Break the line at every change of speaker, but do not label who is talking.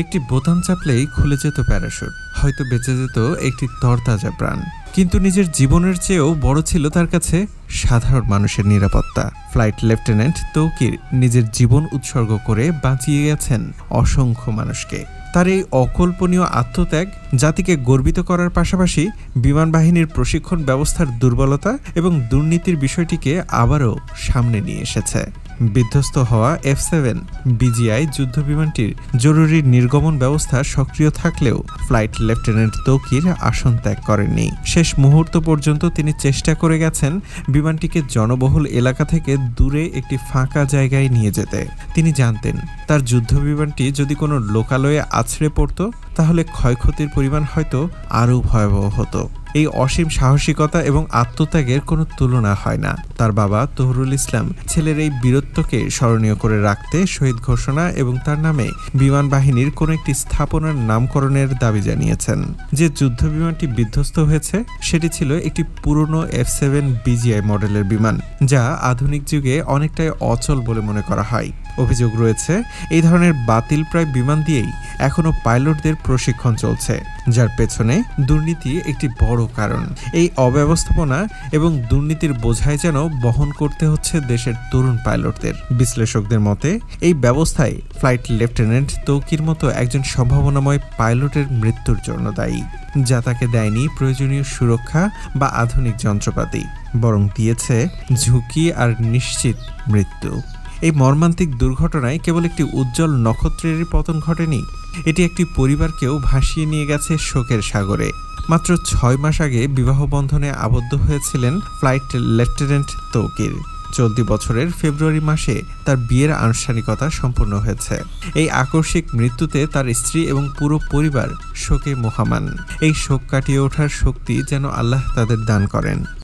একটি বোতাম চাপলেই খুলে যেত প্যারাশুট, হয়তো বেঁচে যেত একটি তরতাজা প্রাণ। কিন্তু নিজের জীবনের চেয়েও বড় ছিল তার কাছে সাধারণ মানুষের নিরাপত্তা। ফ্লাইট লেফটেন্যান্ট তৌকির নিজের জীবন উৎসর্গ করে বাঁচিয়ে গেছেন অসংখ্য মানুষকে। তার এই অকল্পনীয় আত্মত্যাগ জাতিকে গর্বিত করার পাশাপাশি বিমান বাহিনীর প্রশিক্ষণ ব্যবস্থার দুর্বলতা এবং দুর্নীতির বিষয়টিকে আবারও সামনে নিয়ে এসেছে। বিধ্বস্ত হওয়া F-7 BGI যুদ্ধ বিমানটির জরুরি নির্গমন ব্যবস্থা সক্রিয় থাকলেও ফ্লাইট লেফটেন্যান্ট তৌকির আসন ত্যাগ করেননি। শেষ মুহূর্ত পর্যন্ত তিনি চেষ্টা করে গেছেন বিমানটিকে জনবহুল এলাকা থেকে দূরে একটি ফাঁকা জায়গায় নিয়ে যেতে। তিনি জানতেন তার যুদ্ধ বিমানটি যদি কোনো লোকালয়ে আছড়ে পড়ত তাহলে ক্ষয়ক্ষতির পরিমাণ হয়তো আরও ভয়াবহ হতো। এই অসীম সাহসিকতা এবং আত্মত্যাগের কোনো তুলনা হয় না। তার বাবা তহরুল ইসলাম ছেলের এই বীরত্বকে স্মরণীয় করে রাখতে শহীদ ঘোষণা এবং তার নামে বিমান বাহিনীর কোনো একটি স্থাপনার নামকরণের দাবি জানিয়েছেন। যে যুদ্ধ বিমানটি বিধ্বস্ত হয়েছে সেটি ছিল একটি পুরনো F-7 BGI মডেলের বিমান, যা আধুনিক যুগে অনেকটাই অচল বলে মনে করা হয়। অভিযোগ রয়েছে এই ধরনের বাতিল প্রায় বিমান দিয়েই এখনো পাইলটদের প্রশিক্ষণ চলছে, যার পেছনে দুর্নীতি একটি বড় কারণ। এই অব্যবস্থাপনা এবং দুর্নীতির বোঝাই যেন বহন করতে হচ্ছে দেশের তরুণ পাইলটদের। বিশ্লেষকদের মতে এই ব্যবস্থায় ফ্লাইট লেফটেন্যান্ট তৌকির মতো একজন সম্ভাবনাময় পাইলটের মৃত্যুর জন্য দায়ী, যা তাকে দেয়নি প্রয়োজনীয় সুরক্ষা বা আধুনিক যন্ত্রপাতি, বরং দিয়েছে ঝুঁকি আর নিশ্চিত মৃত্যু। এই মর্মান্তিক দুর্ঘটনায় কেবল একটি উজ্জ্বল নক্ষত্রেরই পতন ঘটেনি, এটি একটি পরিবারকেও ভাসিয়ে নিয়ে গেছে শোকের সাগরে। মাত্র 6 মাস আগে বিবাহ বন্ধনে আবদ্ধ হয়েছিলেন ফ্লাইট লেফটেন্যান্ট তৌকির। চলতি বছরের ফেব্রুয়ারি মাসে তার বিয়ের আনুষ্ঠানিকতা সম্পন্ন হয়েছে। এই আকস্মিক মৃত্যুতে তার স্ত্রী এবং পুরো পরিবার শোকে মুহ্যমান। এই শোক কাটিয়ে ওঠার শক্তি যেন আল্লাহ তাদের দান করেন।